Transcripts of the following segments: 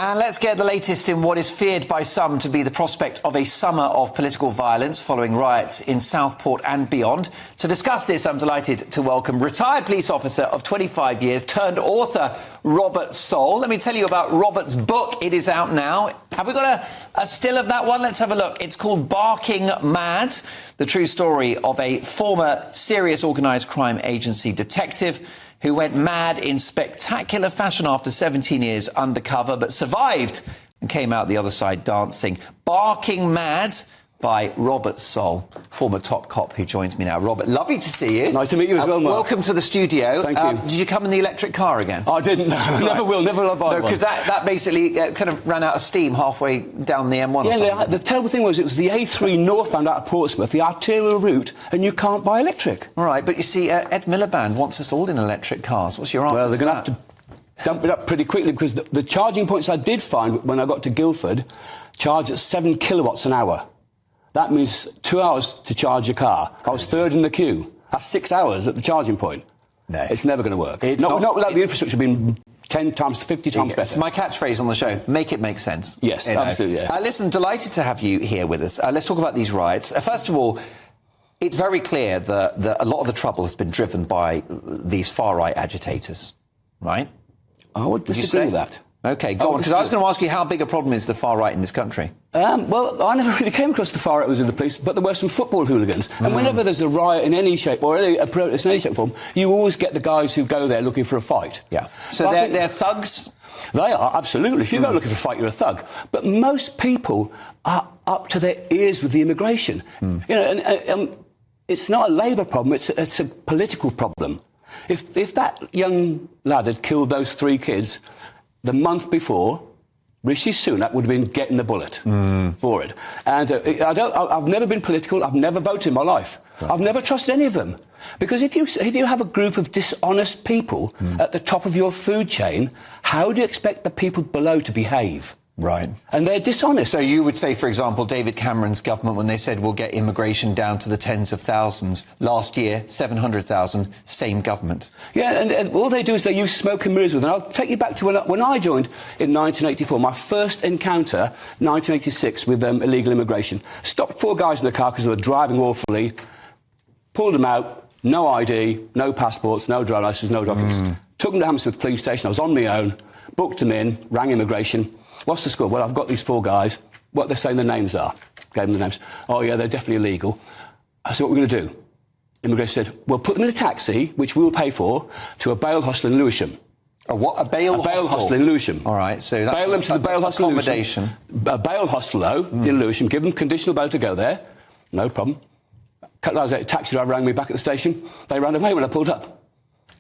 And let's get the latest in what is feared by some to be the prospect of a summer of political violence following riots in Southport and beyond. To discuss this, I'm delighted to welcome retired police officer of 25 years turned author Robert Soul. Let me tell you about Robert's book. It is out now. Have we got a still of that one? Let's have a look. It's called Barking Mad, the true story of a former serious organised crime agency detective who went mad in spectacular fashion after 17 years undercover, but survived and came out the other side dancing. Barking Mad by Robert Soul, former top cop who joins me now. Robert, lovely to see you. Nice to meet you as well, Mark. Welcome to the studio. Thank you. Did you come in the electric car again? I didn't. Never will. Never will I buy one. No, because that basically kind of ran out of steam halfway down the M1 or something. The terrible thing was it was the A3 northbound out of Portsmouth, the arterial route, and you can't buy electric. All right, but you see, Ed Miliband wants us all in electric cars. What's your answer? Well, they're going to have to dump it up pretty quickly because the charging points I did find when I got to Guildford charge at 7 kilowatts an hour. That means 2 hours to charge your car. I was third in the queue. That's 6 hours at the charging point. No. It's never going to work. Not without the infrastructure being 10 times, 50 times better. It's my catchphrase on the show. Make it make sense. Yes, absolutely. Yeah. Listen, delighted to have you here with us. Let's talk about these riots. First of all, it's very clear that a lot of the trouble has been driven by these far-right agitators, right? I would disagree with that. OK, go on, because I was going to ask you how big a problem is the far-right in this country? Well, I never really came across the far-righters in the police, but there were some football hooligans. And whenever there's a riot in any shape, or a protest in any shape or form, you always get the guys who go there looking for a fight. Yeah. So they're thugs? They are, absolutely. If you go looking for a fight, you're a thug. But most people are up to their ears with the immigration. You know, and it's not a Labour problem, it's a political problem. If that young lad had killed those 3 kids the month before, Rishi Sunak would have been getting the bullet for it. And I've never been political. I've never voted in my life. Right. I've never trusted any of them. Because if you have a group of dishonest people at the top of your food chain, how do you expect the people below to behave? Right. And they're dishonest. So you would say, for example, David Cameron's government, when they said we'll get immigration down to the tens of thousands, last year, 700,000, same government. Yeah, and all they do is they use smoke and mirrors with it. And I'll take you back to when I joined in 1984, my first encounter, 1986, with illegal immigration. Stopped 4 guys in the car because they were driving awfully, pulled them out, no ID, no passports, no driving licence, no documents. Took them to Hammersmith Police Station. I was on my own, booked them in, rang immigration. What's the score? Well, I've got these 4 guys. What they're saying their names are. Gave them the names. Oh, yeah, they're definitely illegal. I said, what are we going to do? Immigration said, well, put them in a taxi, which we'll pay for, to a bail hostel in Lewisham. A what? A bail hostel? A bail hostel in Lewisham. All right, so that's bail them to the bail hostel accommodation. A bail hostel, though, in Lewisham. Give them conditional bail to go there. No problem. A couple of hours later, a taxi driver rang me back at the station. They ran away when I pulled up.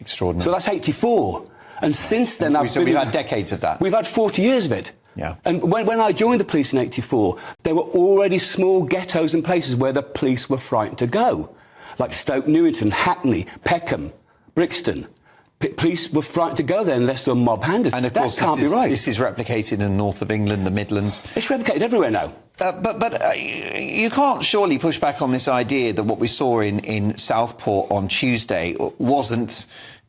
Extraordinary. So that's 84. And since then, we've had decades of that. We've had 40 years of it. Yeah. And when I joined the police in 84, there were already small ghettos and places where the police were frightened to go, like Stoke Newington, Hackney, Peckham, Brixton. Police were frightened to go there unless they were mob-handed. And of course, that can't be right. This is replicated in the north of England, the Midlands. It's replicated everywhere now. But you can't surely push back on this idea that what we saw in Southport on Tuesday wasn't,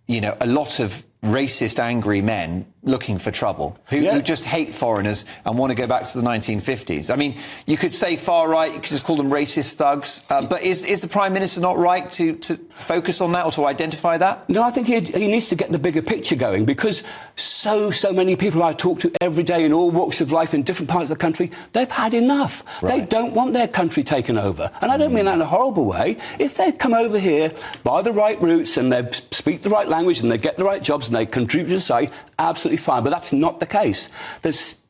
you know, a lot of racist, angry men looking for trouble, who just hate foreigners and want to go back to the 1950s. I mean, you could say far right, you could just call them racist thugs, but is the Prime Minister not right to focus on that or to identify that? No, I think he needs to get the bigger picture going, because so many people I talk to every day in all walks of life in different parts of the country, they've had enough. Right. They don't want their country taken over. And I don't mean that in a horrible way. If they come over here by the right routes and they speak the right language and they get the right jobs and they contribute to society, absolutely fine, but that's not the case. There's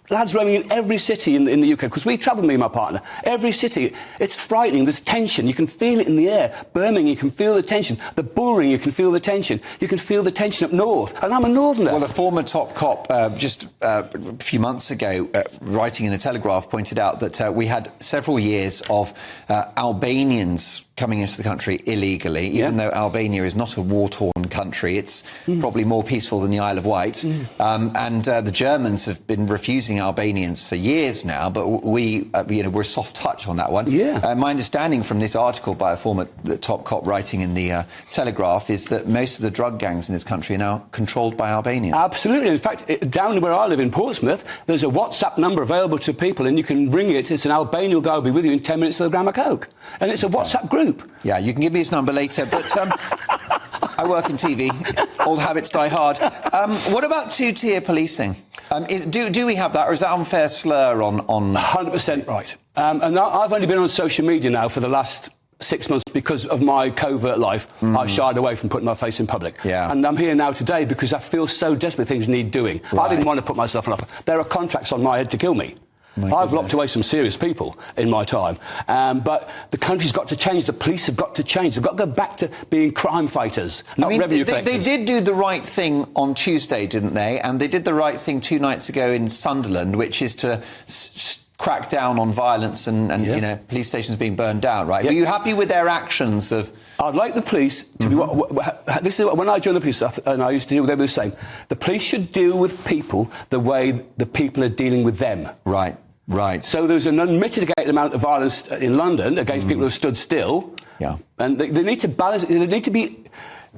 lads roaming in every city in the UK, because we travel, me and my partner, every city. It's frightening. There's tension. You can feel it in the air. Birmingham, you can feel the tension. The Bullring, you can feel the tension. You can feel the tension up north. And I'm a northerner. Well, a former top cop just a few months ago, writing in a Telegraph, pointed out that we had several years of Albanians coming into the country illegally, even though Albania is not a war-torn country. It's probably more peaceful than the Isle of Wight. And the Germans have been refusing Albanians for years now, but we're soft touch on that one. Yeah. My understanding from this article by a former top cop writing in the Telegraph is that most of the drug gangs in this country are now controlled by Albanians. Absolutely. In fact, down where I live in Portsmouth, there's a WhatsApp number available to people, and you can ring it. It's an Albanian guy will be with you in 10 minutes for a gram of coke. And it's a WhatsApp group. Yeah, you can give me his number later, but I work in TV. Old habits die hard. What about two-tier policing? Do we have that, or is that unfair slur on... 100% right. And I've only been on social media now for the last 6 months because of my covert life. I shied away from putting my face in public. Yeah. And I'm here now today because I feel so desperate things need doing. Right. I didn't want to put myself on offer. There are contracts on my head to kill me. I've locked away some serious people in my time. But the country's got to change. The police have got to change. They've got to go back to being crime fighters, not revenue collectors. They did do the right thing on Tuesday, didn't they? And they did the right thing 2 nights ago in Sunderland, which is to crack down on violence and police stations being burned down, right? Yeah. Were you happy with their actions of... I'd like the police to be... This is when I joined the police, and I used to deal with them the same. The police should deal with people the way the people are dealing with them. Right. Right. So there's an unmitigated amount of violence in London against people who have stood still. Yeah. And they need to balance... They need to be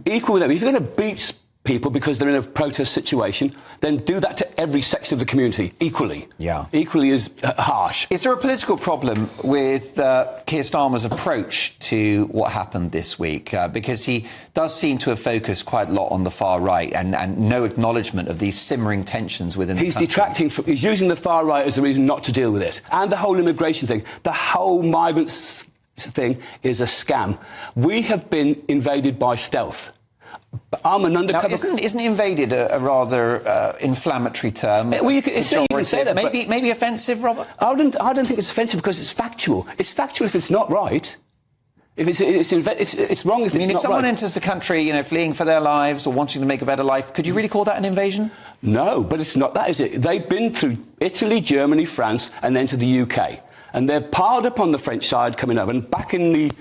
equal with them. If you're going to beat people because they're in a protest situation, then do that to every section of the community equally. Yeah. Equally as harsh. Is there a political problem with Keir Starmer's approach to what happened this week? Because he does seem to have focused quite a lot on the far right and no acknowledgement of these simmering tensions within the country. He's detracting from... He's using the far right as a reason not to deal with it. And the whole immigration thing. The whole migrants thing is a scam. We have been invaded by stealth. But I'm an undercover... Now, isn't invaded a rather inflammatory term? Well, you can say that. Maybe offensive, Robert? I don't think it's offensive because it's factual. It's factual if it's not right. If it's wrong if it's not right. If someone enters the country, fleeing for their lives or wanting to make a better life, could you really call that an invasion? No, but it's not that, is it? They've been through Italy, Germany, France, and then to the UK. And they're piled up on the French side coming over. And back in the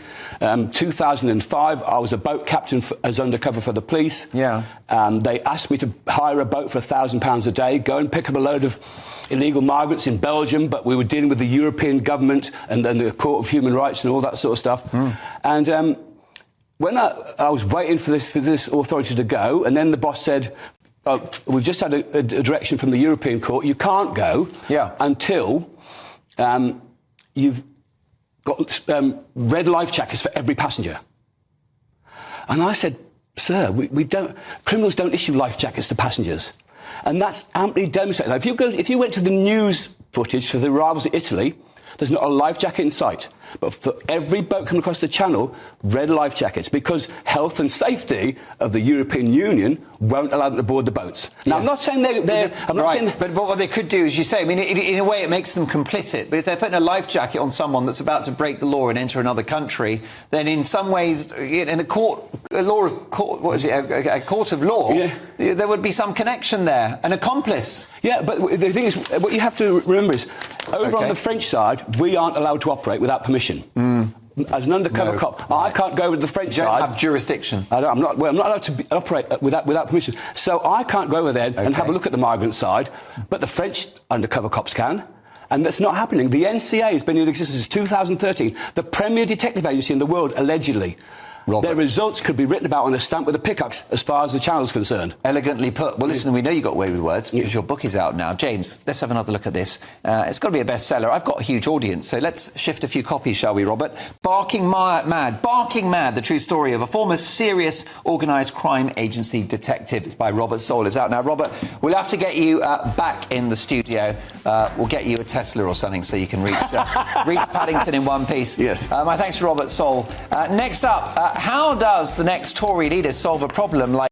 2005, I was a boat captain as undercover for the police. Yeah. They asked me to hire a boat for £1,000 a day, go and pick up a load of illegal migrants in Belgium, but we were dealing with the European government and then the Court of Human Rights and all that sort of stuff. And when I was waiting for this authority to go, and then the boss said, oh, we've just had a direction from the European Court, you can't go until... you've got red life jackets for every passenger. And I said, sir, criminals don't issue life jackets to passengers. And that's amply demonstrated. Now, if you went to the news footage for the arrivals in Italy, there's not a life jacket in sight. But for every boat coming across the channel, red life jackets, because health and safety of the European Union won't allow them to board the boats. Now, I'm not saying they're... But what they could do, as you say, in a way it makes them complicit. But if they're putting a life jacket on someone that's about to break the law and enter another country, then in some ways, in a court of law, there would be some connection there, an accomplice. Yeah, but the thing is, what you have to remember is, over on the French side, we aren't allowed to operate without permission. As an undercover cop, I can't go over to the French side. You don't have jurisdiction. I'm not allowed to operate without permission. So I can't go over there and have a look at the migrant side, but the French undercover cops can. And that's not happening. The NCA has been in existence since 2013, the premier detective agency in the world, allegedly. Robert. Their results could be written about on a stamp with a pickaxe as far as the channel's concerned. Elegantly put. Well, listen, we know you got away with words because your book is out now. James, let's have another look at this. It's got to be a bestseller. I've got a huge audience, so let's shift a few copies, shall we, Robert? Barking Mad, the true story of a former serious organised crime agency detective. It's by Robert Soul. It's out now. Robert, we'll have to get you back in the studio. We'll get you a Tesla or something so you can reach Paddington in one piece. Yes. My thanks to Robert Soul. Next up, how does the next Tory leader solve a problem like